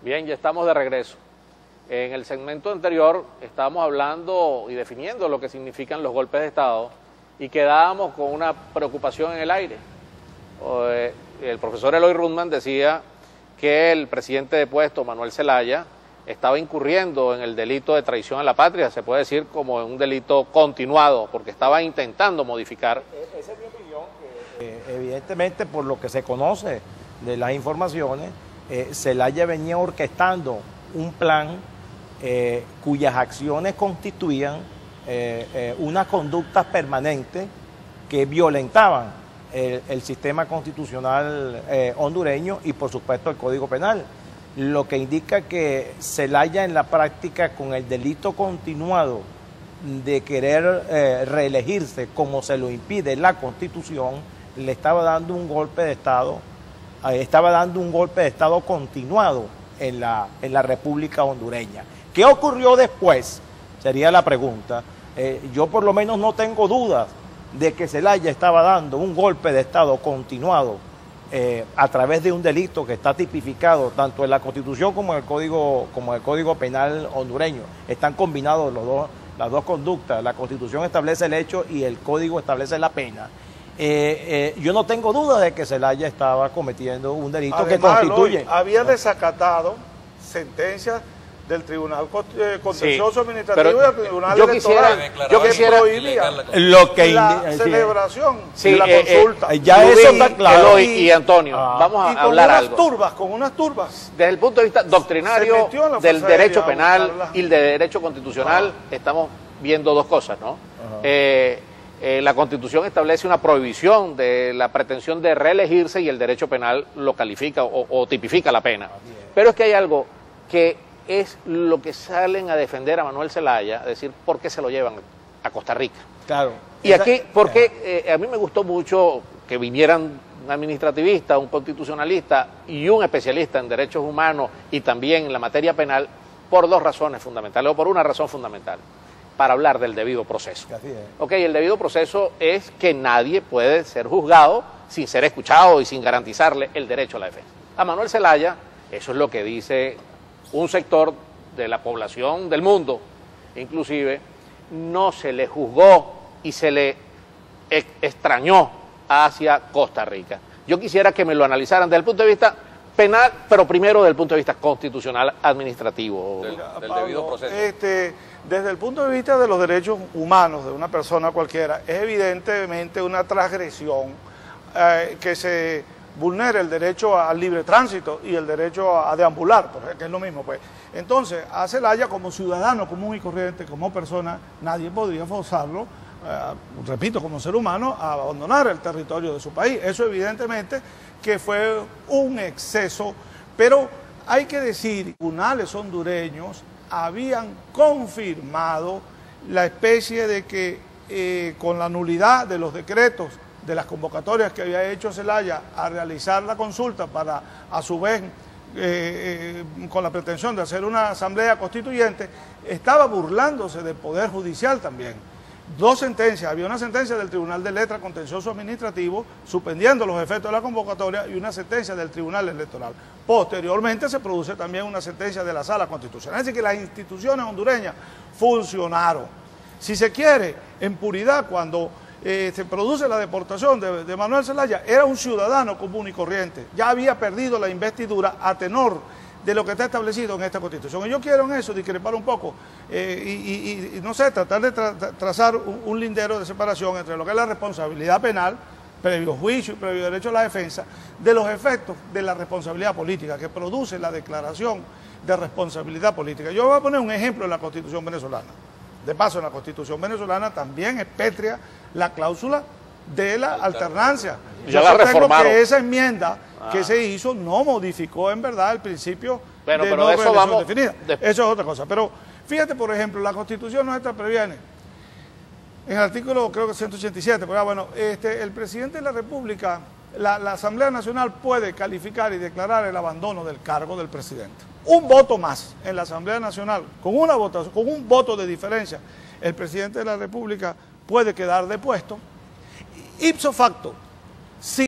Bien, ya estamos de regreso. En el segmento anterior estábamos hablando y definiendo lo que significan los golpes de Estado y quedábamos con una preocupación en el aire. El profesor Eloy Rundman decía que el presidente depuesto, Manuel Zelaya, estaba incurriendo en el delito de traición a la patria, se puede decir como en un delito continuado, porque estaba intentando modificar. Esa es mi opinión, que evidentemente por lo que se conoce de las informaciones, Zelaya venía orquestando un plan cuyas acciones constituían unas conductas permanentes que violentaban el sistema constitucional hondureño y por supuesto el Código Penal, lo que indica que Zelaya en la práctica, con el delito continuado de querer reelegirse como se lo impide la Constitución, le estaba dando un golpe de Estado, continuado en la República Hondureña. ¿Qué ocurrió después? Sería la pregunta. Yo por lo menos no tengo dudas de que Zelaya estaba dando un golpe de Estado continuado a través de un delito que está tipificado tanto en la Constitución como en el Código Penal hondureño. Están combinados las dos conductas. La Constitución establece el hecho y el Código establece la pena. Yo no tengo duda de que Zelaya estaba cometiendo un delito. Además, que constituye. Había desacatado sentencias del Tribunal Contencioso Administrativo y del Tribunal Electoral yo quisiera prohibía la celebración de la consulta. Ya eso está claro. Eloy y Antonio, vamos a hablar algo. Con unas turbas. Desde el punto de vista doctrinario del derecho penal y el de derecho constitucional, estamos viendo dos cosas, ¿no? La Constitución establece una prohibición de la pretensión de reelegirse y el derecho penal lo califica o tipifica la pena. Pero es que hay algo que es lo que salen a defender a Manuel Zelaya, es decir, ¿por qué se lo llevan a Costa Rica? Claro. Y aquí, porque a mí me gustó mucho que vinieran un administrativista, un constitucionalista y un especialista en derechos humanos y también en la materia penal, por dos razones fundamentales, o por una razón fundamental, para hablar del debido proceso. Ok, el debido proceso es que nadie puede ser juzgado sin ser escuchado y sin garantizarle el derecho a la defensa. A Manuel Zelaya, eso es lo que dice un sector de la población del mundo, inclusive, no se le juzgó y se le extrañó hacia Costa Rica. Yo quisiera que me lo analizaran desde el punto de vista penal, pero primero desde el punto de vista constitucional administrativo. Del debido proceso. Desde el punto de vista de los derechos humanos de una persona cualquiera, es evidentemente una transgresión que se vulnera el derecho al libre tránsito y el derecho a deambular, que es lo mismo, pues. Entonces, a Zelaya como ciudadano común y corriente, como persona, nadie podría forzarlo, repito, como ser humano, a abandonar el territorio de su país. Eso evidentemente que fue un exceso, pero hay que decir, tribunales hondureños habían confirmado la especie de que con la nulidad de los decretos de las convocatorias que había hecho Zelaya a realizar la consulta para, a su vez, con la pretensión de hacer una asamblea constituyente, estaba burlándose del Poder Judicial también. Dos sentencias, había una sentencia del Tribunal de Letras Contencioso Administrativo suspendiendo los efectos de la convocatoria y una sentencia del Tribunal Electoral. Posteriormente se produce también una sentencia de la Sala Constitucional. Es decir, que las instituciones hondureñas funcionaron. Si se quiere, en puridad, cuando se produce la deportación de Manuel Zelaya, era un ciudadano común y corriente. Ya había perdido la investidura a tenor de lo que está establecido en esta Constitución. Y yo quiero en eso discrepar un poco y no sé, tratar de trazar un lindero de separación entre lo que es la responsabilidad penal, previo juicio y previo derecho a la defensa, de los efectos de la responsabilidad política que produce la declaración de responsabilidad política. Yo voy a poner un ejemplo en la Constitución venezolana. De paso, en la Constitución venezolana también es pétrea la cláusula de la alternancia. Ya la reformaron. Que esa enmienda que se hizo no modificó en verdad el principio de no reelección definida. Eso es otra cosa. Pero fíjate, por ejemplo, la Constitución nuestra previene, en el artículo creo que 187, pero bueno, el presidente de la República, la Asamblea Nacional puede calificar y declarar el abandono del cargo del presidente. Un voto más en la Asamblea Nacional, con una votación, con un voto de diferencia, el presidente de la República puede quedar depuesto, ipso facto, si